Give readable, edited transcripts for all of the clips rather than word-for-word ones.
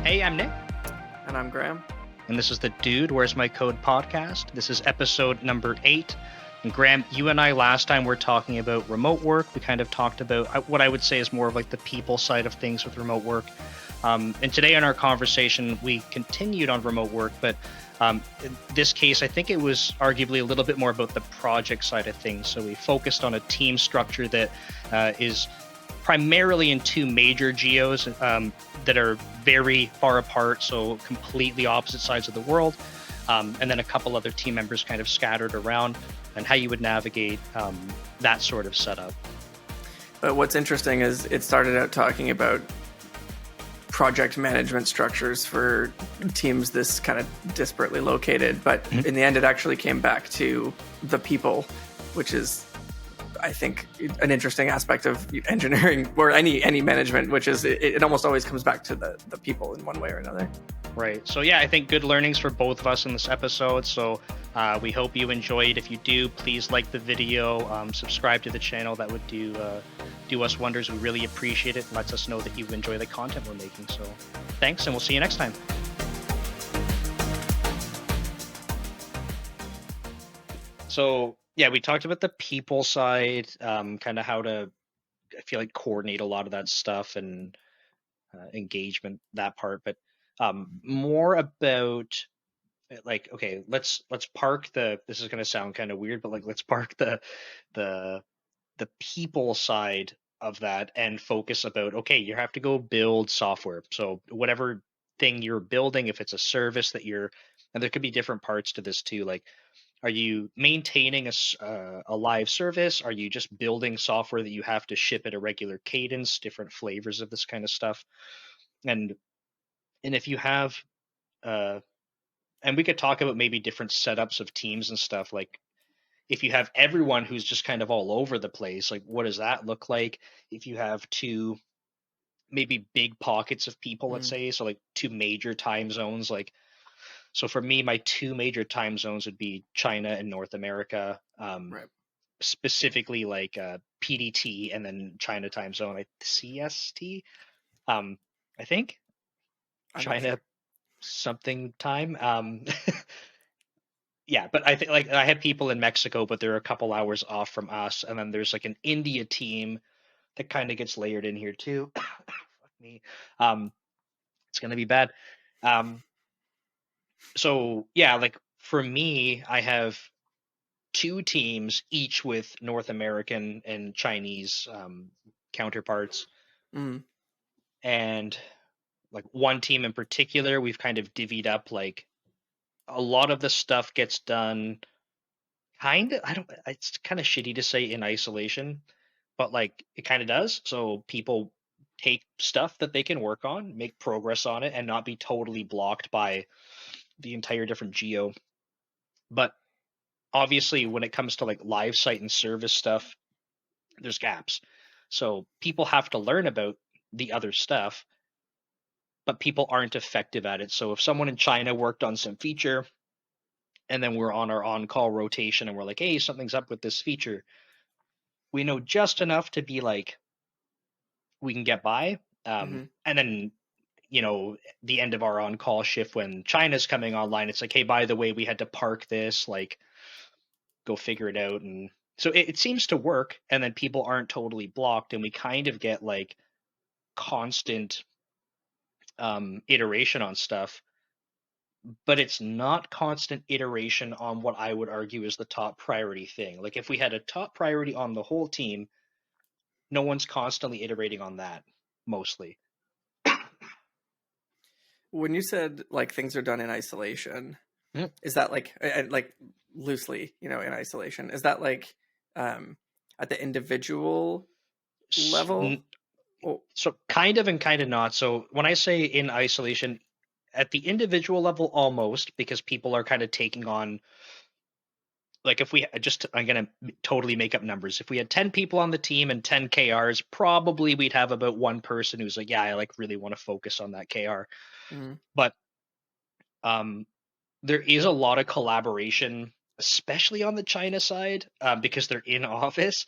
Hey, I'm Nick. And I'm Graeme. And this is the Dude, Where's My Code podcast. This is episode number 8. And Graeme, you and I last time were talking about remote work. We kind of talked about what I would say is more of like the people side of things with remote work. And today in our conversation, we continued on remote work, but in this case, I think it was arguably a little bit more about the project side of things. So we focused on a team structure that is primarily in two major geos that are very far apart, so completely opposite sides of the world, and then a couple other team members kind of scattered around, and how you would navigate that sort of setup. But what's interesting is it started out talking about project management structures for teams this kind of disparately located, but in the end it actually came back to the people, which is, I think, an interesting aspect of engineering or any management, which is it almost always comes back to the people in one way or another. Right. So yeah, I think good learnings for both of us in this episode. So we hope you enjoyed. If you do, please like the video, subscribe to the channel. That would do us wonders. We really appreciate it. Lets us know that you enjoy the content we're making. So thanks, and we'll see you next time. So yeah, we talked about the people side, kind of how to, I feel like, coordinate a lot of that stuff and engagement, that part. But more about like, okay, let's park the. This is going to sound kind of weird, but like, let's park the people side of that and focus about, okay, you have to go build software. So whatever thing you're building, if it's a service that you're, and there could be different parts to this too, like, are you maintaining a live service? Are you just building software that you have to ship at a regular cadence? Different flavors of this kind of stuff. And if you have and we could talk about maybe different setups of teams and stuff, like if you have everyone who's just kind of all over the place, like what does that look like? If you have two maybe big pockets of people, let's say, so like two major time zones, like, so for me, my two major time zones would be China and North America, Right. specifically like PDT, and then China time zone, like CST, I think. China something time. Yeah, but I think, like, I have people in Mexico, but they're a couple hours off from us, and then there's like an India team that kind of gets layered in here too. Fuck me. It's gonna be bad. So yeah, like for me, I have two teams, each with North American and Chinese counterparts, and like one team in particular, we've kind of divvied up, like a lot of the stuff gets done kind of, I don't, it's kind of shitty to say in isolation, but like it kind of does. So people take stuff that they can work on, make progress on it, and not be totally blocked by the entire different geo. But obviously, when it comes to like live site and service stuff, there's gaps. So people have to learn about the other stuff, but people aren't effective at it. So if someone in China worked on some feature, and then we're on our on-call rotation and we're like, hey, something's up with this feature, we know just enough to be like, we can get by. And then, the end of our on-call shift when China's coming online, it's like, hey, by the way, we had to park this, like, go figure it out. And so it seems to work, and then people aren't totally blocked, and we kind of get like constant iteration on stuff, but it's not constant iteration on what I would argue is the top priority thing. Like if we had a top priority on the whole team, no one's constantly iterating on that, mostly. When you said like things are done in isolation, Mm. is that like loosely, in isolation? Is that like at the individual level? So kind of and kind of not. So when I say in isolation, at the individual level, almost, because people are kind of taking on, like if we just, I'm going to totally make up numbers. If we had 10 people on the team and 10 KRs, probably we'd have about one person who's like, yeah, I like really want to focus on that KR. But there is a lot of collaboration, especially on the China side, because they're in office.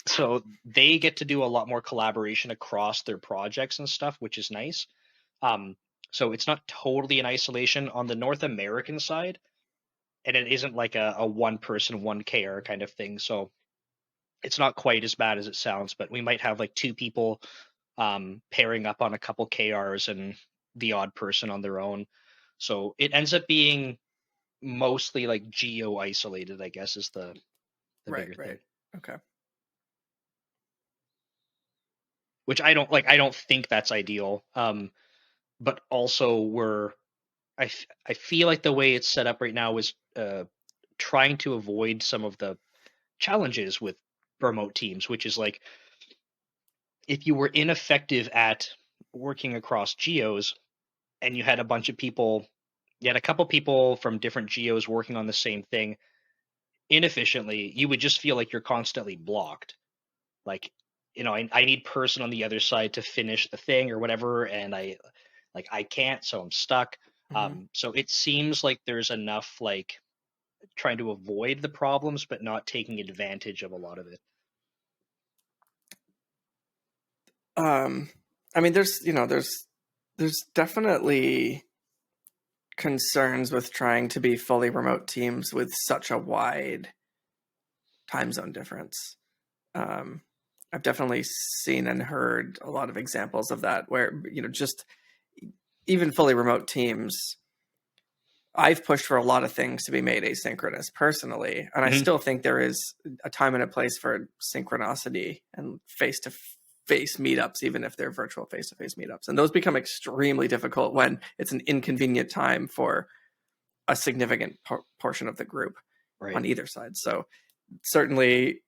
So they get to do a lot more collaboration across their projects and stuff, which is nice. Um, so it's not totally in isolation on the North American side, and it isn't like a one person, one KR kind of thing. So it's not quite as bad as it sounds, but we might have like two people pairing up on a couple KRs and the odd person on their own. So it ends up being mostly like geo isolated, I guess, is the Right, bigger right. thing. Okay. Which I don't like. I don't think that's ideal. But also I feel like the way it's set up right now is trying to avoid some of the challenges with remote teams, which is like if you were ineffective at working across geos and you had a bunch of people, you had a couple people from different geos working on the same thing inefficiently, you would just feel like you're constantly blocked. Like, I need person on the other side to finish the thing or whatever, and I can't, so I'm stuck. Hmm. So it seems like there's enough like trying to avoid the problems, but not taking advantage of a lot of it. Um, I mean, there's definitely concerns with trying to be fully remote teams with such a wide time zone difference. Um, I've definitely seen and heard a lot of examples of that where, just even fully remote teams, I've pushed for a lot of things to be made asynchronous personally, and I Hmm. still think there is a time and a place for synchronicity and face to face meetups, even if they're virtual face to face meetups. And those become extremely difficult when it's an inconvenient time for a significant portion of the group Right. on either side. So certainly,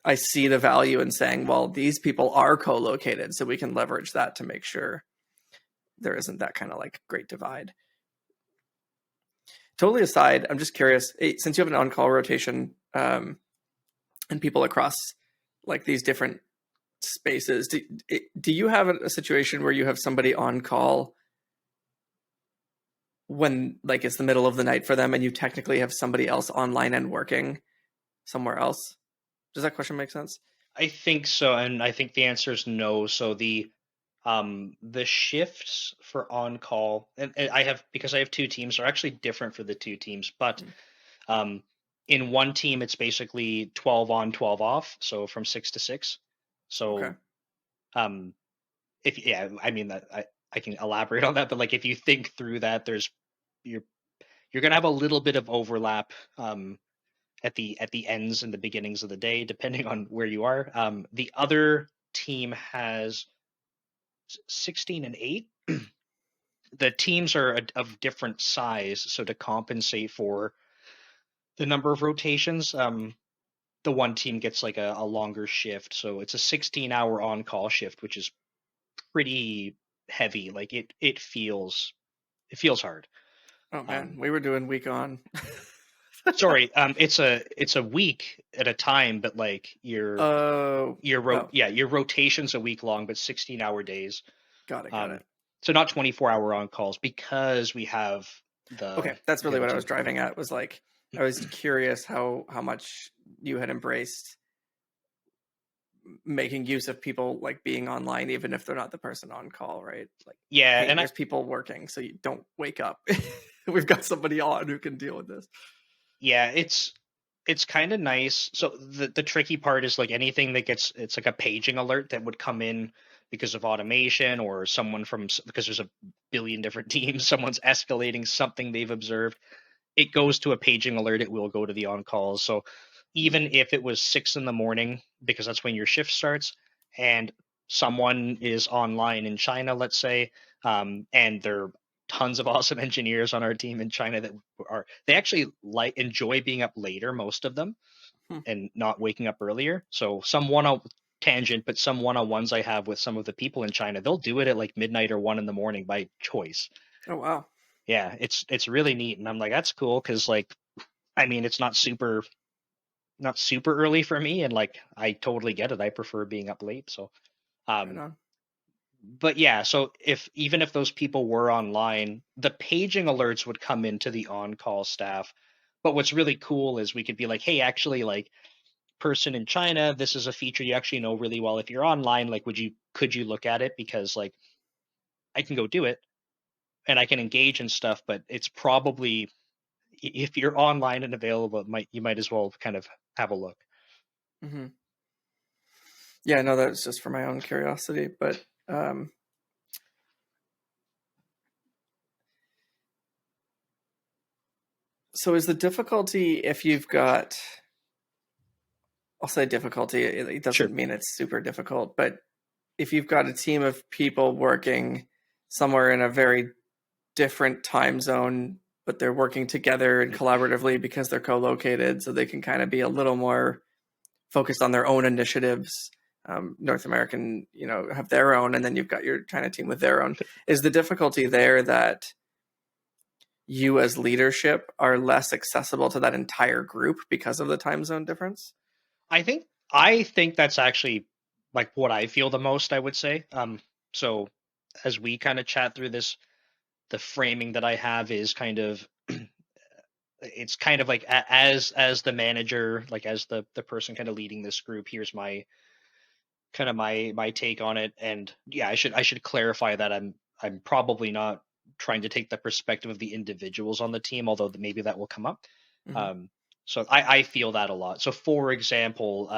I see the value in saying, well, these people are co-located, so we can leverage that to make sure there isn't that kind of like great divide. Totally aside, I'm just curious, since you have an on-call rotation and people across like these different spaces, do you have a situation where you have somebody on call when like it's the middle of the night for them and you technically have somebody else online and working somewhere else? Does that question make sense? I think so, and I think the answer is no. So the shifts for on call, and I have because I have two teams are actually different for the two teams, but Mm. um in one team it's basically 12 on 12 off, so from 6 to 6. Okay. So um if yeah, I mean that I can elaborate on that, but like if you think through that, you're you're gonna have a little bit of overlap at the ends and the beginnings of the day, depending on where you are. The other team has 16 and 8. The teams are of different size, so to compensate for the number of rotations, the one team gets like a longer shift, so it's a 16-hour on-call shift, which is pretty heavy. Like it feels hard. Oh man, Um, we were doing week on. sorry, it's a week at a time, but like Oh, oh, your rotation's a week long, but 16-hour days. got it, got Um, it. so not 24-hour on calls because we have Okay, the that's the really other what I team. was driving at. Was like I was curious how much you had embraced making use of people like being online, even if they're not the person on call, right? Like, Yeah, hey, and there's people working, so you don't wake up. We've got somebody on who can deal with this. yeah, it's kind of nice. So the tricky part is like anything that gets it's like a paging alert that would come in because of automation or someone because there's a billion different teams, someone's escalating something they've observed. It goes to a paging alert. It will go to the on calls. So Hmm. even if it was 6 in the morning, because that's when your shift starts, and someone is online in China, let's say, and there are tons of awesome engineers on our team in China that they actually like enjoy being up later, most of them, Hmm. and not waking up earlier. So some one on tangent, but some one-on-ones I have with some of the people in China, they'll do it at like midnight or 1 in the morning by choice. Oh wow. Yeah, it's really neat, and I'm like, that's cool because like I mean, it's not super early for me, and like I totally get it. I prefer being up late. So, Right um, on. but yeah, so if even if those people were online, the paging alerts would come into the on-call staff. But what's really cool is we could be like, hey, actually, like person in China, this is a feature you actually know really well. If you're online, like, could you look at it? Because like I can go do it and I can engage in stuff, but it's probably if you're online and available, you might as well kind of have a look. Hmm. Yeah, no, that's just for my own curiosity. But so is the difficulty if you've got, I'll say difficulty, it Sure. doesn't mean it's super difficult, but if you've got a team of people working somewhere in a very different time zone, but they're working together and Mhm. collaboratively because they're co-located, so they can kind of be a little more focused on their own initiatives. North American, have their own, and then you've got your China team with their own. Is the difficulty there that you as leadership are less accessible to that entire group because of the time zone difference? I think that's actually like what I feel the most, I would say. So as we kind of chat through this, the framing that I have is kind of it's kind of like as the manager, like as the person kind of leading this group, here's my kind of my take on it. And yeah, I should clarify that I'm probably not trying to take the perspective of the individuals on the team, although maybe that will come up. Mm-hmm. Um, so I feel that a lot. So for example,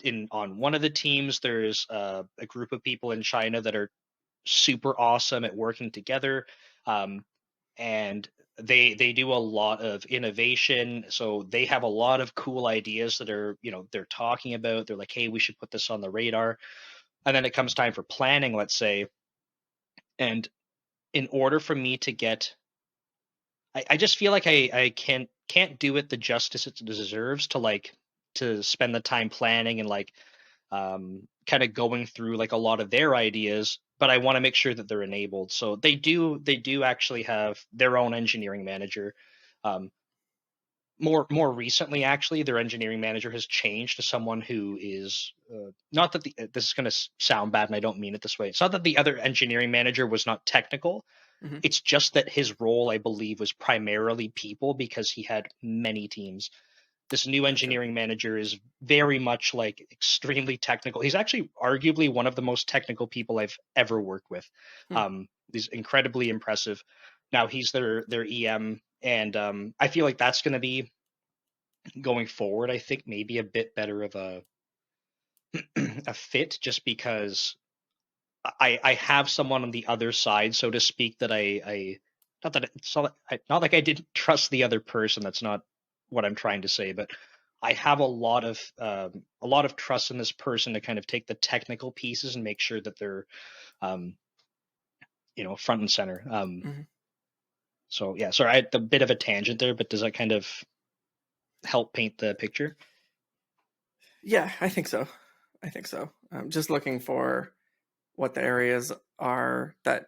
in on one of the teams, there's a group of people in China that are super awesome at working together, um, and they do a lot of innovation. So they have a lot of cool ideas that are they're talking about. They're like, hey, we should put this on the radar. And then it comes time for planning, let's say, and in order for me to get I just feel like I can't do it the justice it deserves to like to spend the time planning and like kind of going through like a lot of their ideas, but I want to make sure that they're enabled. So they do actually have their own engineering manager. Um, more recently, actually, their engineering manager has changed to someone who is not that this is going to sound bad, and I don't mean it this way. It's not that the other engineering manager was not technical. Mm-hmm. It's just that his role, I believe, was primarily people because he had many teams. This new Gotcha. engineering manager is very much like extremely technical. He's actually arguably one of the most technical people I've ever worked with. Hmm. He's incredibly impressive. Now he's their EM, and I feel like that's going to be going forward. I think maybe a bit better of a a fit, just because I have someone on the other side, so to speak, that I not that it's not like I didn't trust the other person. That's not what I'm trying to say, but I have a lot of trust in this person to kind of take the technical pieces and make sure that they're um, front and center. Mm-hmm. So yeah, sorry, I had a bit of a tangent there, but does that kind of help paint the picture? Yeah, I think so. I think so. I'm just looking for what the areas are that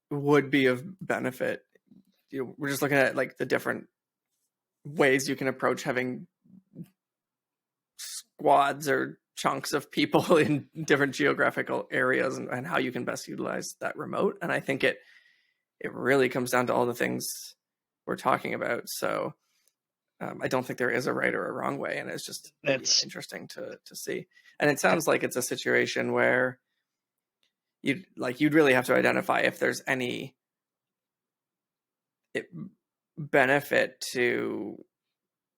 would be of benefit. We're just looking at like the different ways you can approach having squads or chunks of people in different geographical areas, and how you can best utilize that remote. And I think it really comes down to all the things we're talking about. So I don't think there is a right or a wrong way, and it's just That's interesting to see. And it sounds like it's a situation where you'd really have to identify if there's any benefit to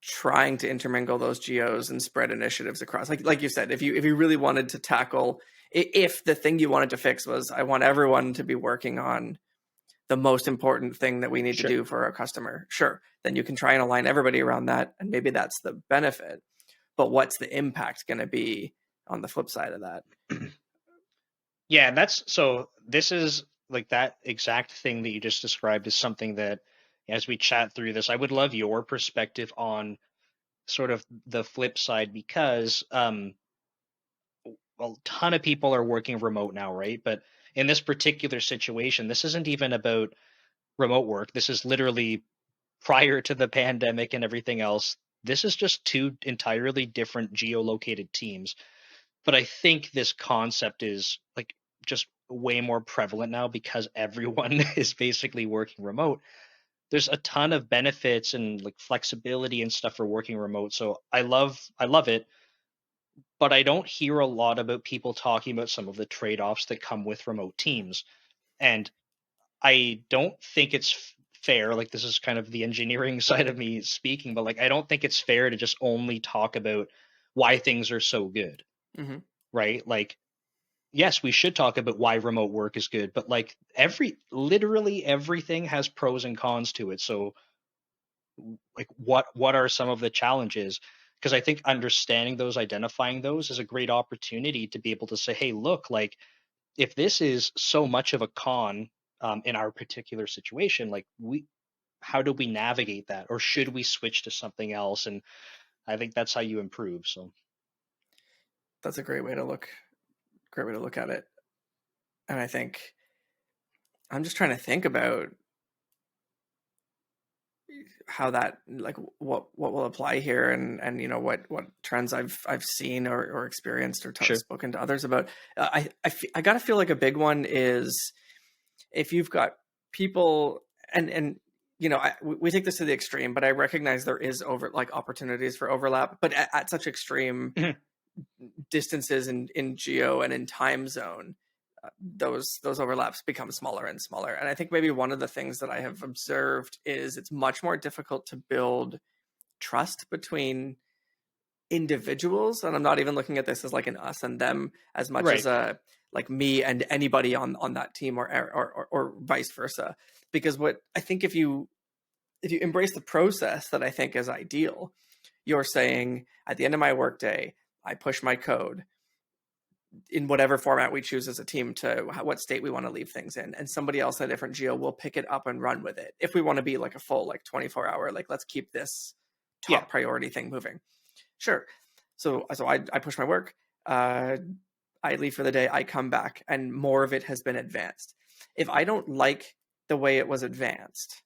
trying to intermingle those geos and spread initiatives across. Like you said, if you really wanted to tackle, if the thing you wanted to fix was, I want everyone to be working on the most important thing that we need to sure. do for our customer, sure, then you can try and align everybody around that, and maybe that's the benefit. But what's the impact going to be on the flip side of that? Yeah, that's so this is like that exact thing that you just described is something that as we chat through this, I would love your perspective on sort of the flip side because well, a ton of people are working remote now, right? But in this particular situation, this isn't even about remote work. This is literally prior to the pandemic and everything else. This is just two entirely different geolocated teams. But I think this concept is like just way more prevalent now because everyone is basically working remote. There's a ton of benefits and like flexibility and stuff for working remote. So I love it. but I don't hear a lot about people talking about some of the trade-offs that come with remote teams. And I don't think it's fair. Like, this is kind of the engineering side of me speaking, but like, I don't think it's fair to just only talk about why things are so good, Hmm. right? Like, yes, we should talk about why remote work is good, but like literally everything has pros and cons to it. So like, what are some of the challenges? Because I think understanding those, identifying those, is a great opportunity to be able to say, hey, look, like, if this is so much of a con, in our particular situation, like, we how do we navigate that, or should we switch to something else? And I think that's how you improve. So That's a great way to look at it. And I think I'm just trying to think about how that, like, what will apply here, and what trends I've seen or experienced or sure. spoken to others about. I gotta feel like a big one is if you've got people, and we take this to the extreme, but I recognize there is opportunities for overlap, but at such extreme Mhm. distances in geo and in time zone, those overlaps become smaller and smaller. And I think maybe one of the things that I have observed is it's much more difficult to build trust between individuals. And I'm not even looking at this as like an us and them as much as Right. a like me and anybody on that team, or vice versa. Because what I think, if you embrace the process that I think is ideal, you're saying at the end of my workday, I push my code in whatever format we choose as a team to what state we want to leave things in, and somebody else in a different geo will pick it up and run with it. If we want to be like a full, like, 24-hour, like, let's keep this Yeah. top priority thing moving, sure. So I push my work, uh I leave for the day, I come back, and more of it has been advanced. If I don't like the way it was advanced,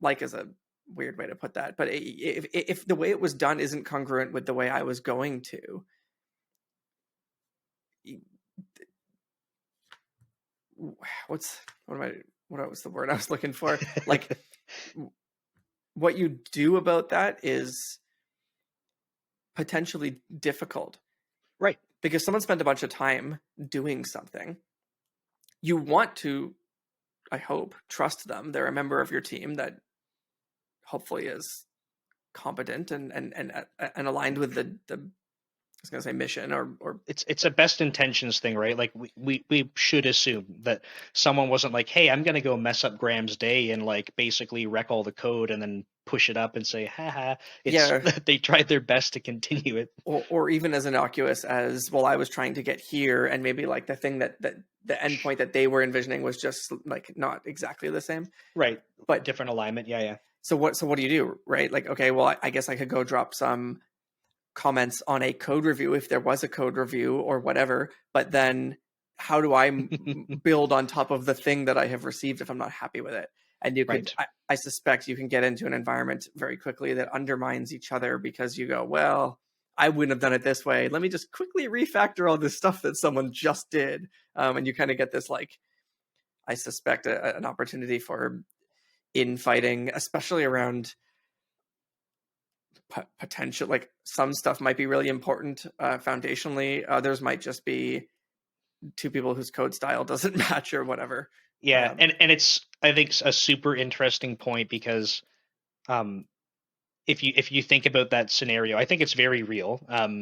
like, is a weird way to put that, but if the way it was done isn't congruent with the way I was going to, what was the word I was looking for? Like, what you do about that is potentially difficult, Right. because someone spent a bunch of time doing something. You want to, I hope, trust them. They're a member of your team that hopefully is competent and aligned with the I was going to say mission, or It's a best intentions thing, right? Like, we should assume that someone wasn't like, hey, I'm gonna go mess up Graham's day and like basically wreck all the code and then push it up and say, haha. It's yeah, they tried their best to continue it. or even as innocuous as, well, I was trying to get here, and maybe like the thing that the endpoint that they were envisioning was just like not exactly the same. Right. But Different alignment. Yeah, yeah. so what do you do, right? Like, okay, well, I guess I could go drop some comments on a code review if there was a code review or whatever, but then how do I build on top of the thing that I have received if I'm not happy with it? And Right. I suspect you can get into an environment very quickly that undermines each other, because you go, well, I wouldn't have done it this way, let me just quickly refactor all this stuff that someone just did. And you kind of get this, like, I suspect an opportunity for infighting, especially around potential, like, some stuff might be really important foundationally, others might just be two people whose code style doesn't match or whatever. Yeah, um, and it's, I think, a super interesting point because, um if you think about that scenario, I think it's very real.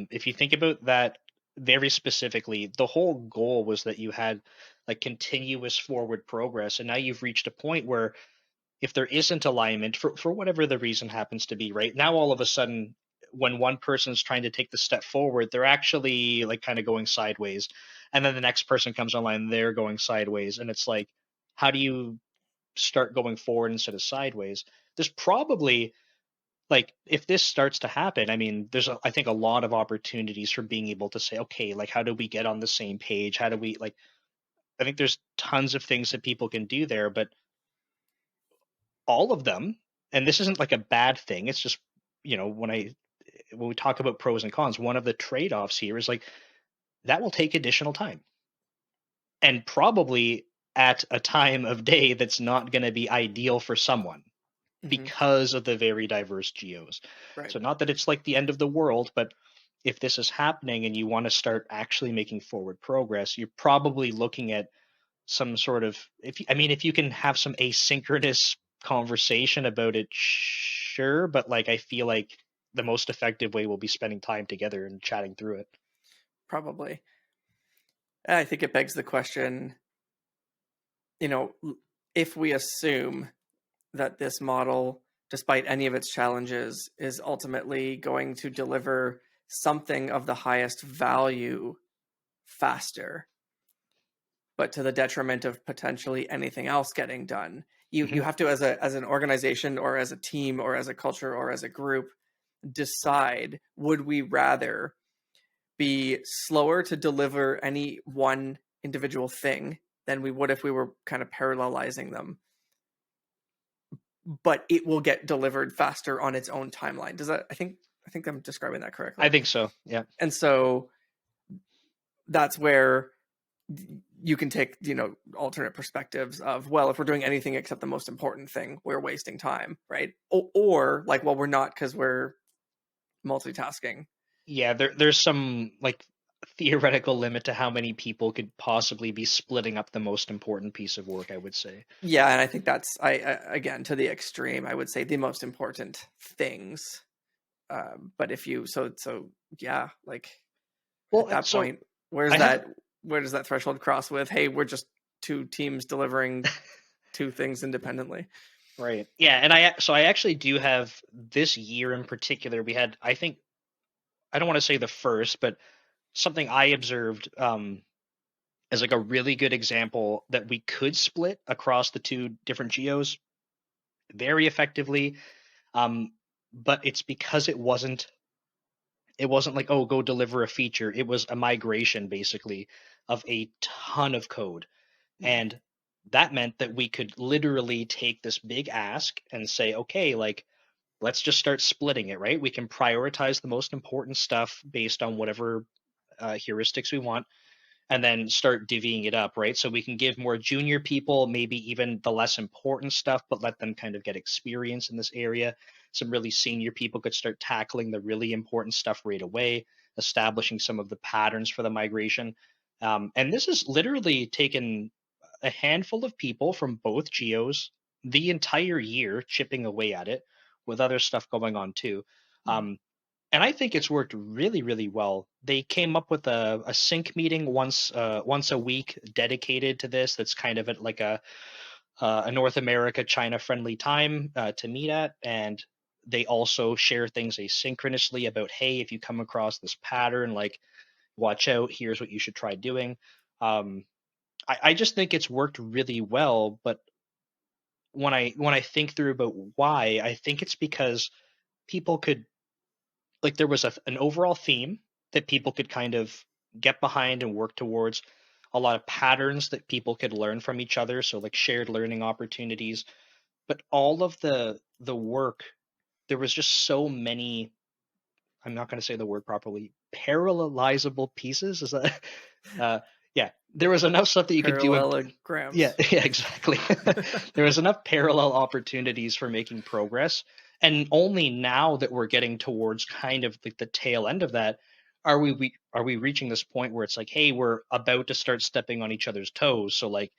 If you think about that very specifically, the whole goal was that you had like continuous forward progress, and now you've reached a point where if there isn't alignment for whatever the reason happens to be, right now all of a sudden, when one person's trying to take the step forward, they're actually like kind of going sideways, and then the next person comes online, they're going sideways, and it's like, how do you start going forward instead of sideways? There's probably, like, if this starts to happen, I mean, I think a lot of opportunities for being able to say, okay, like, how do we get on the same page? How do we, like, I think there's tons of things that people can do there, but all of them, and this isn't like a bad thing. It's just, when we talk about pros and cons, one of the trade-offs here is like that will take additional time, and probably at a time of day that's not going to be ideal for someone mhm, because of the very diverse geos. right. So not that it's like the end of the world, but if this is happening and you want to start actually making forward progress, you're probably looking at some sort of, I mean, if you can have some asynchronous conversation about it, sure, but like I feel like the most effective way will be spending time together and chatting through it. Probably. I think it begs the question, you know, if we assume that this model, despite any of its challenges, is ultimately going to deliver something of the highest value faster, but to the detriment of potentially anything else getting done. You Mhm. have to, as an organization or as a team or as a culture or as a group, decide, would we rather be slower to deliver any one individual thing than we would if we were kind of parallelizing them, but it will get delivered faster on its own timeline. Does that, I think I'm describing that I correctly. think so. Yeah. And so that's where you can take, alternate perspectives of, well, if we're doing anything except the most important thing, we're wasting time, right? Or like, well, we're not, because we're multitasking. Yeah, there's some like theoretical limit to how many people could possibly be splitting up the most important piece of work, I would say. Yeah, and I think that's, again, to the extreme, I would say the most important things. But if you, yeah, like Well, at that so point, where's I have that, where does that threshold cross with, hey, we're just two teams delivering two things independently? right. Yeah, and I actually do have this year in particular we had, I think, I don't want to say the first, but something I observed as like a really good example that we could split across the two different geos very effectively. Um, but it's because it wasn't like, oh, go deliver a feature. It was a migration basically of a ton of code. Mm. And that meant that we could literally take this big ask and say, okay, like let's just start splitting it, right? We can prioritize the most important stuff based on whatever heuristics we want, and then start divvying it up, right? So we can give more junior people maybe even the less important stuff, but let them kind of get experience in this area. Some really senior people could start tackling the really important stuff right away, establishing some of the patterns for the migration. And this has literally taken a handful of people from both geos the entire year chipping away at it with other stuff going on too. Mm. Um, and I think it's worked really, really well. They came up with a sync meeting once a week dedicated to this. That's kind of at like a North America China friendly time to meet at, and they also share things asynchronously about, hey, if you come across this pattern, like watch out. Here's what you should try doing. Um, I just think it's worked really well. But when I think through about why, I think it's because people could, like, there was an overall theme that people could kind of get behind and work towards, a lot of patterns that people could learn from each other, so like shared learning opportunities. But all of the work, there was just so many, I'm not going to say the word properly, parallelizable pieces, is that uh yeah, there was enough stuff that you could do in, yeah, Parallelograms. yeah, exactly. There was enough parallel opportunities for making progress. And only now that we're getting towards kind of like the tail end of that, are we reaching this point where it's like, hey, we're about to start stepping on each other's toes. So like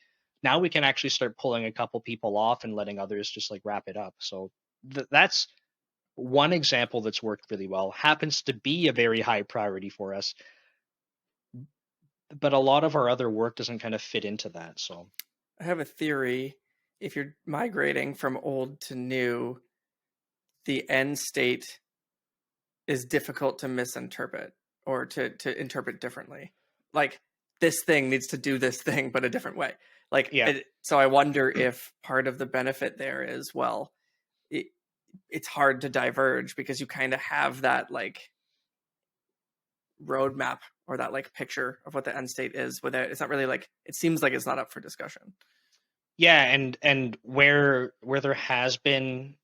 now we can actually start pulling a couple people off and letting others just like wrap it up. So that's one example that's worked really well. Happens to be a very high priority for us, but a lot of our other work doesn't kind of fit into that. So I have a theory. If you're migrating from old to new, the end state is difficult to misinterpret or to interpret differently. Like, this thing needs to do this thing, but a different way. Like, yeah. so I wonder if part of the benefit there is, well, it, it's hard to diverge because you kind of have that like roadmap or that like picture of what the end state is. Without, it's not really like, it seems like it's not up for discussion. Yeah, and where there has been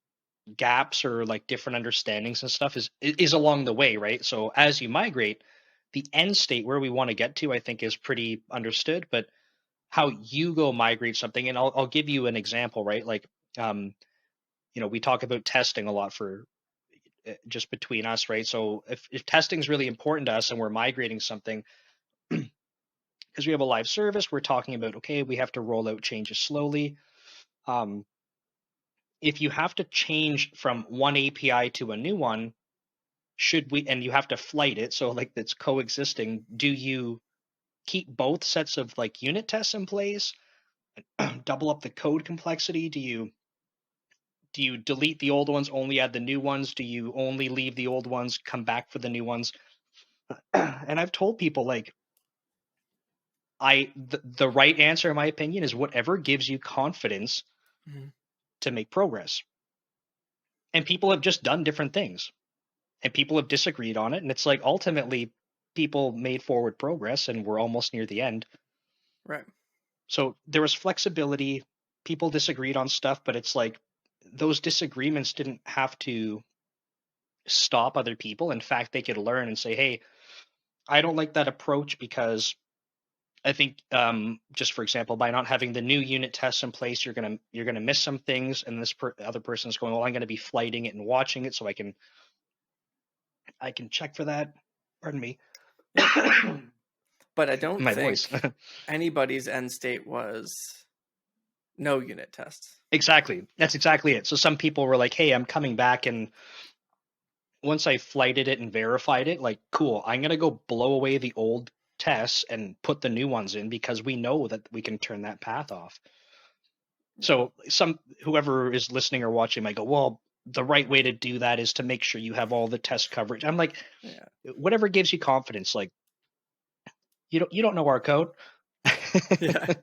gaps or like different understandings and stuff is along the way, right? So as you migrate, the end state where we want to get to, I think, is pretty understood. But how you go migrate something, and I'll give you an example, right? Like, um, we talk about testing a lot for just between us, right? So if testing is really important to us and we're migrating something, because we have a live service, we're talking about, okay, we have to roll out changes slowly. Um, if you have to change from one API to a new one, should we, and you have to flight it, so like that's coexisting, do you keep both sets of like unit tests in place, double up the code complexity? Do you delete the old ones, only add the new ones? Do you only leave the old ones, come back for the new ones? And I've told people like the right answer in my opinion is whatever gives you confidence Mhm. to make progress. And people have just done different things and people have disagreed on it, and it's like ultimately people made forward progress and we're almost near the end. Right. So there was flexibility. People disagreed on stuff, but it's like those disagreements didn't have to stop other people. In fact, they could learn and say, "Hey, I don't like that approach because I think, just for example, by not having the new unit tests in place, you're gonna miss some things." And this other person's going, "Well, I'm gonna be flighting it and watching it, so I can check for that." Pardon me. Yep. But I don't My voice. think anybody's end state was no unit tests. Exactly. That's exactly it. So some people were like, "Hey, I'm coming back, and once I flighted it and verified it, like, cool, I'm gonna go blow away the old tests and put the new ones in because we know that we can turn that path off." Yeah. So some whoever is listening or watching might go, "Well, the right way to do that is to make sure you have all the test coverage." I'm like, Yeah. whatever gives you confidence. Like, you don't know our code. Yeah.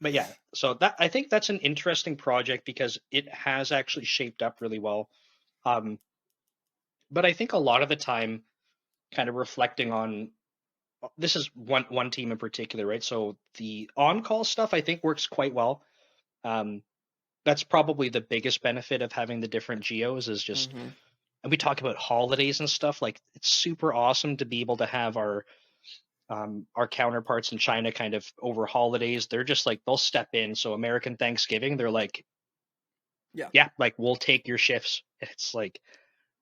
But yeah, so that I think that's an interesting project because it has actually shaped up really well. Um, but I think a lot of the time, kind of reflecting on this is one team in particular, right? So the on-call stuff I think works quite well. Um, that's probably the biggest benefit of having the different geos is just, Hmm. and we talk about holidays and stuff. Like it's super awesome to be able to have our counterparts in China kind of over holidays. They're just like they'll step in. So American Thanksgiving, they're like, Yeah. yeah, like we'll take your shifts. It's like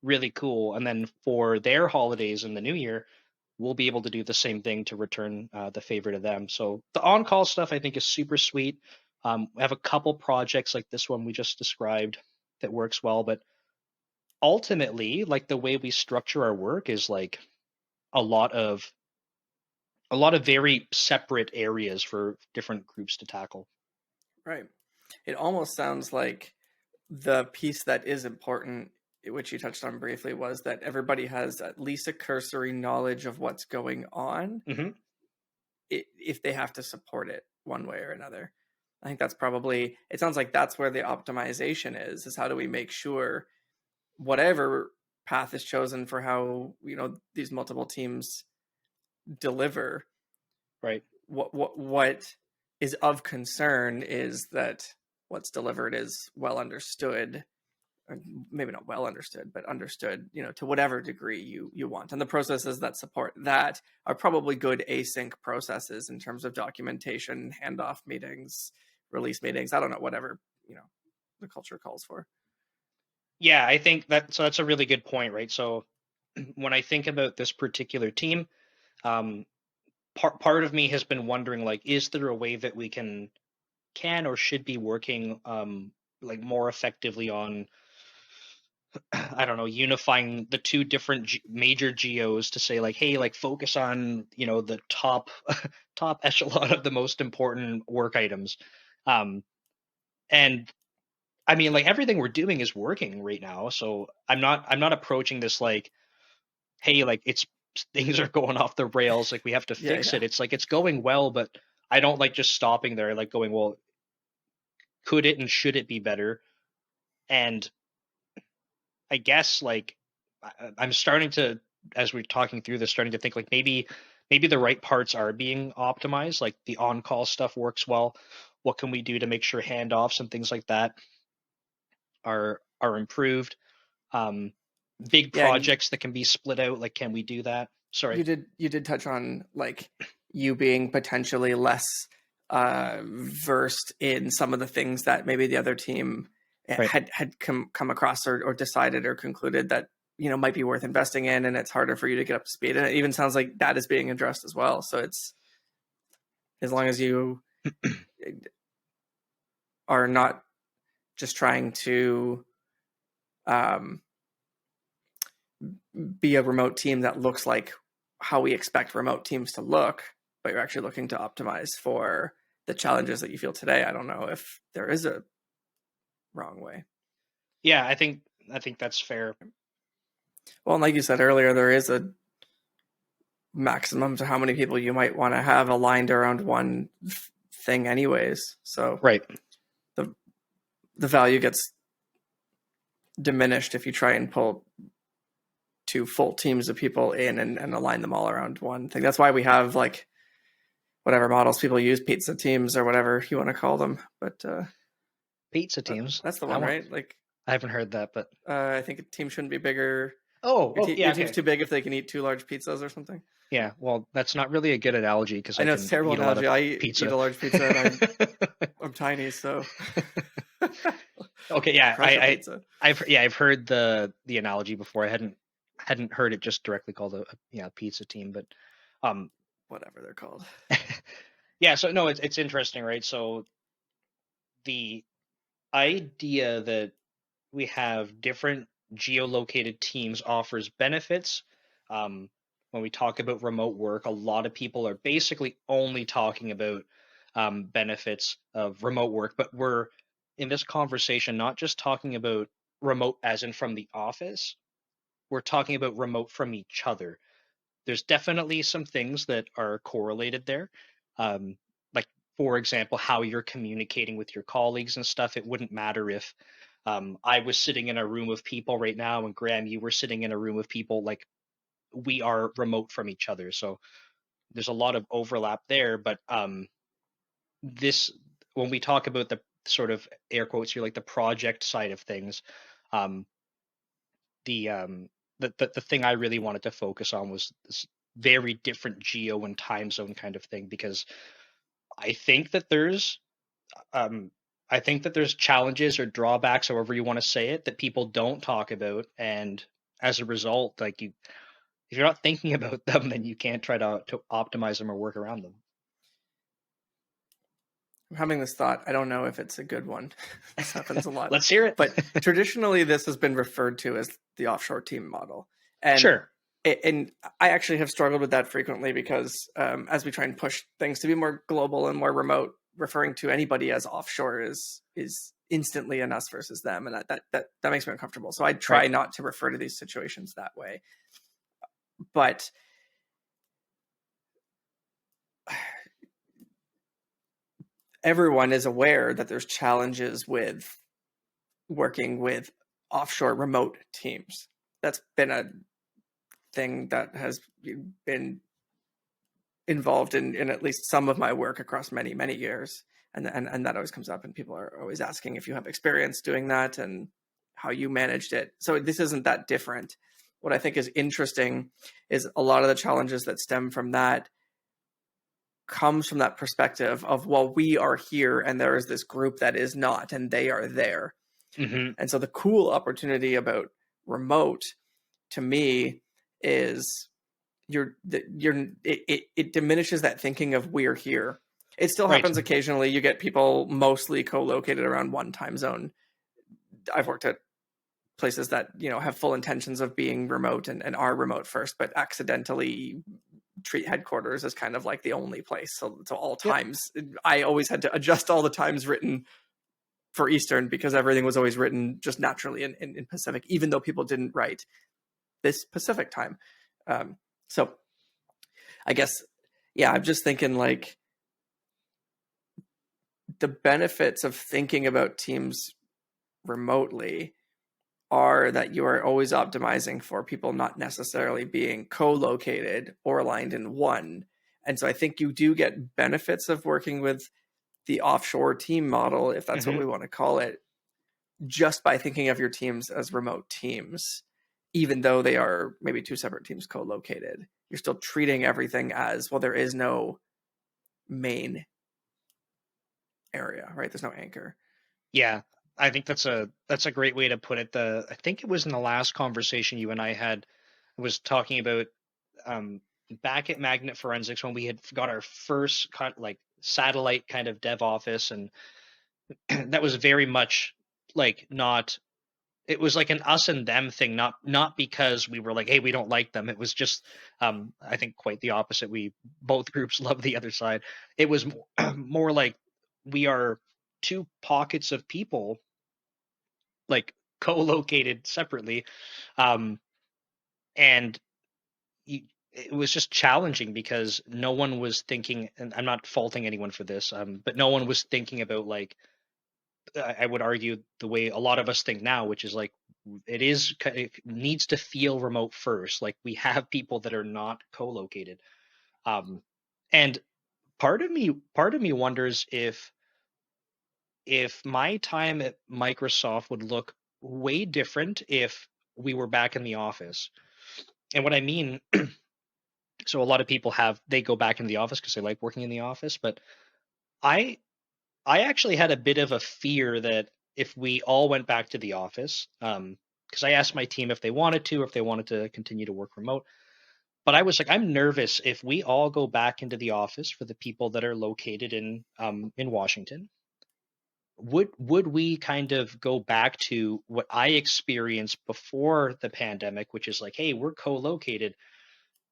really cool. And then for their holidays in the new year, we'll be able to do the same thing to return the favor to them. So the on-call stuff I think is super sweet. We have a couple projects like this one we just described that works well, but ultimately, like the way we structure our work is like a lot of a lot of very separate areas for different groups to tackle. Right. It almost sounds like the piece that is important, which you touched on briefly, was that everybody has at least a cursory knowledge of what's going on Hmm. if they have to support it one way or another. I think that's probably, it sounds like that's where the optimization is how do we make sure whatever path is chosen for how, these multiple teams deliver, Right. what is of concern is that what's delivered is well understood, or maybe not well understood, but understood, to whatever degree you want. And the processes that support that are probably good async processes in terms of documentation, handoff meetings, release meetings. I don't know, whatever, the culture calls for. Yeah, I think that's a really good point, right? So when I think about this particular team, um, part of me has been wondering, like, is there a way that we can or should be working like more effectively on I don't know, unifying the two different major geos to say like, hey, like focus on the top top echelon of the most important work items. Um, and I mean, like everything we're doing is working right now, so I'm not approaching this like, hey, like it's things are going off the rails, like we have to Yeah, fix yeah. it. It's like it's going well, but I don't like just stopping there, like going, well, could it and should it be better? And I guess like I'm starting to, as we're talking through this, starting to think like maybe the right parts are being optimized. Like the on-call stuff works well. What can we do to make sure handoffs and things like that are improved? Um, big Yeah, and projects that can be split out. Like, can we do that? Sorry. you did touch on like you being potentially less versed in some of the things that maybe the other team Right. had come across or decided or concluded that might be worth investing in, and it's harder for you to get up to speed. And it even sounds like that is being addressed as well. So it's, as long as you are not just trying to be a remote team that looks like how we expect remote teams to look, but you're actually looking to optimize for the challenges that you feel today. I don't know if there is a wrong way. Yeah, I think that's fair. Well, and like you said earlier, there is a maximum to how many people you might want to have aligned around one thing anyways. So Right. the value gets diminished if you try and pull two full teams of people in and align them all around one thing. That's why we have like whatever models people use, pizza teams or whatever you want to call them. But Pizza teams. that's the one, right? Like, I haven't heard that, but I think a team shouldn't be bigger. oh, yeah, your team's too big if they can eat 2 large pizzas or something. Yeah, well, that's not really a good analogy because I know can it's a terrible eat analogy. A lot of I pizza. eat a large pizza and I'm tiny, so okay, yeah, I've heard the analogy before. I hadn't heard it just directly called a pizza team, but whatever they're called. Yeah, so no, it's interesting, right? So the idea that we have different geolocated teams offers benefits. When we talk about remote work, a lot of people are basically only talking about benefits of remote work, but we're in this conversation not just talking about remote as in from the office, we're talking about remote from each other. There's definitely some things that are correlated there. Like, for example, how you're communicating with your colleagues and stuff. It wouldn't matter if I was sitting in a room of people right now and Graham, you were sitting in a room of people. Like, we are remote from each other. So there's a lot of overlap there. But this, when we talk about the sort of air quotes here, like the project side of things, um, the the thing I really wanted to focus on was this very different geo and time zone kind of thing, because I think that there's um I think that there's challenges or drawbacks, however you want to say it, that people don't talk about, and as a result, like, if you're not thinking about them, then you can't try to optimize them or work around them. I'm having this thought. I don't know if it's a good one. This happens a lot. Let's hear it. But traditionally, this has been referred to as the offshore team model. And Sure. And I actually have struggled with that frequently because as we try and push things to be more global and more remote, referring to anybody as offshore is instantly an us versus them, and that makes me uncomfortable. So I try not to refer to these situations that way. But everyone is aware that there's challenges with working with offshore remote teams. That's been a thing that has been involved in at least some of my work across many, many years. And that always comes up, and people are always asking if you have experience doing that and how you managed it. So this isn't that different. What I think is interesting is a lot of the challenges that stem from that comes from that perspective of, well, we are here and there is this group that is not, and they are there. Mm-hmm. And so the cool opportunity about remote to me is it diminishes that thinking of we're here. It still happens occasionally. You get people mostly co-located around one time zone. I've worked at places that have full intentions of being remote and are remote first, but accidentally treat headquarters as kind of like the only place. So all times, I always had to adjust all the times written for Eastern because everything was always written just naturally in Pacific, even though people didn't write this Pacific time. So I guess, I'm just thinking like the benefits of thinking about teams remotely are that you are always optimizing for people not necessarily being co-located or aligned in one. And so I think you do get benefits of working with the offshore team model, if that's what we want to call it, just by thinking of your teams as remote teams, even though they are maybe two separate teams co-located. You're still treating everything as, well, there is no main area, right? There's no anchor. Yeah. I think that's a great way to put it. I think it was in the last conversation you and I had, was talking about um, back at Magnet Forensics when we had got our first like satellite kind of dev office, and that was very much like not. It was like an us and them thing, not because we were like, hey, we don't like them. It was just, I think, quite the opposite. We both groups love the other side. It was more like we are two pockets of people, like co-located separately, um, and it was just challenging because no one was thinking, and I'm not faulting anyone for this, but no one was thinking about, like, I would argue the way a lot of us think now, which is like it needs to feel remote first. Like, we have people that are not co-located, and part of me wonders if my time at Microsoft would look way different if we were back in the office. And what I mean, so a lot of people they go back in the office because they like working in the office, but I I actually had a bit of a fear that if we all went back to the office, because I asked my team if they wanted to, or if they wanted to continue to work remote. But I was like, I'm nervous if we all go back into the office for the people that are located in Washington. Would we kind of go back to what I experienced before the pandemic, which is like, hey, we're co-located,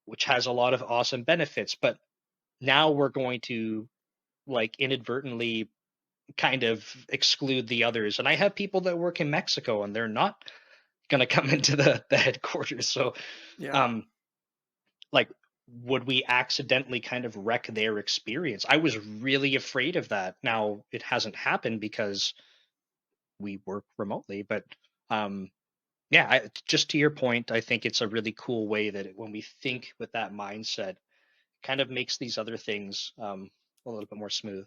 which has a lot of awesome benefits, but now we're going to, like, inadvertently kind of exclude the others. And I have people that work in Mexico and they're not going to come into the headquarters. So, Yeah, um, like, would we accidentally kind of wreck their experience? I was really afraid of that. Now it hasn't happened because we work remotely, but um, yeah, just to your point, I think it's a really cool way that when we think with that mindset, kind of makes these other things a little bit more smooth.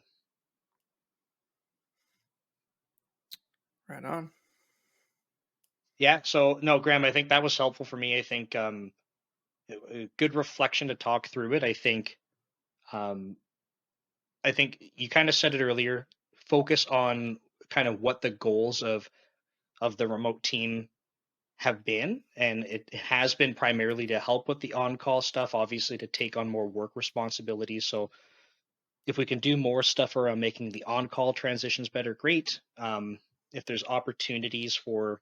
right on. Yeah. So no, Graham, I think that was helpful for me. I think a good reflection to talk through it. Um, I think you kind of said it earlier. Focus on kind of what the goals of the remote team have been, and it has been primarily to help with the on-call stuff. Obviously, to take on more work responsibilities. So if we can do more stuff around making the on-call transitions better, great. If there's opportunities for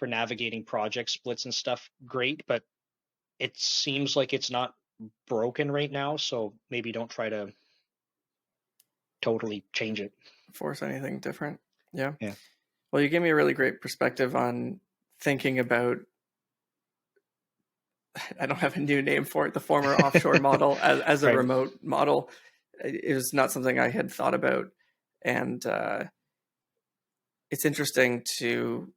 navigating project splits and stuff, great. But it seems like it's not broken right now, so maybe don't try to totally change it. Force anything different. Yeah. Yeah. Well, you gave me a really great perspective on thinking about, I don't have a new name for it, the former offshore model as a Right. remote model. It was not something I had thought about. And it's interesting to,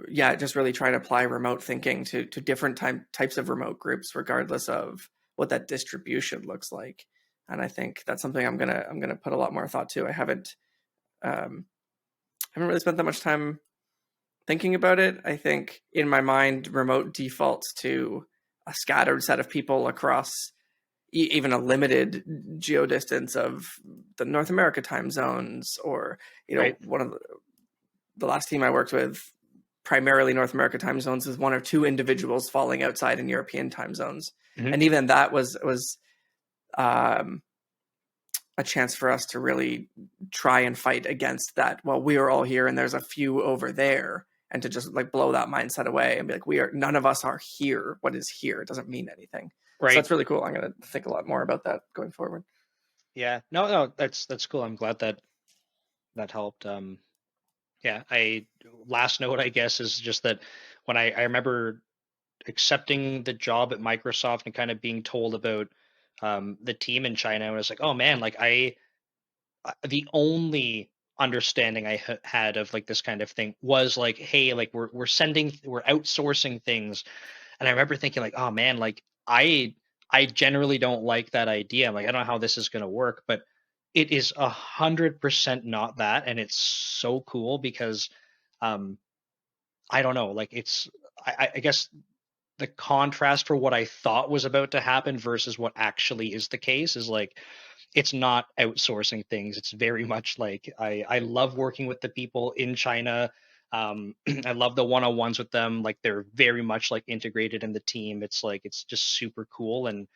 yeah, just really try to apply remote thinking to different types of remote groups, regardless of what that distribution looks like. And I think that's something I'm gonna put a lot more thought to. Um, haven't really spent that much time thinking about it. I think in my mind, remote defaults to a scattered set of people across even a limited geo distance of the North America time zones, or Right. one of the last team I worked with, primarily North America time zones, is one or two individuals falling outside in European time zones, Hmm. and even that was um, a chance for us to really try and fight against that. Well, we are all here, and there's a few over there, and to just like blow that mindset away and be like, none of us are here. What is here? It doesn't mean anything. So Right. that's really cool. I'm going to think a lot more about that going forward. Yeah. No, no, that's cool. I'm glad that that helped. Yeah. I Last note, I guess, is just that when I remember accepting the job at Microsoft and kind of being told about the team in China, I was like, oh man, like the only understanding I had of like this kind of thing was like, hey, like we're outsourcing things. And I remember thinking like, oh man, like I generally don't like that idea. I'm like, I don't know how this is going to work, but it is 100% not that, and it's so cool because um I don't know, like I guess the contrast for what I thought was about to happen versus what actually is the case is like, it's not outsourcing things. It's very much like I love working with the people in China. I love the one-on-ones with them. Like they're very much like integrated in the team. It's like it's just super cool and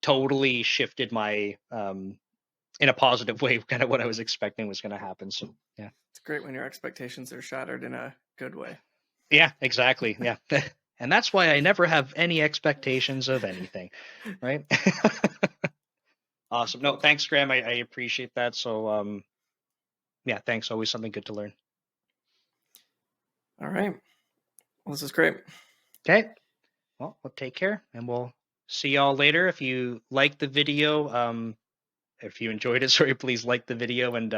totally shifted my in a positive way kind of what I was expecting was going to happen. So yeah. It's great when your expectations are shattered in a good way. Yeah, exactly. Yeah. And that's why I never have any expectations of anything, right? Awesome. No, thanks, Graham. I appreciate that. So yeah, thanks. Always something good to learn. All right. Well, this is great. Okay. Well, take care and we'll see y'all later. If you like the video, if you enjoyed it, sorry, please like the video. And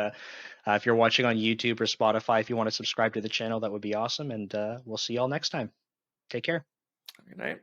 if you're watching on YouTube or Spotify, if you want to subscribe to the channel, that would be awesome. And we'll see y'all next time. Take care. Good night.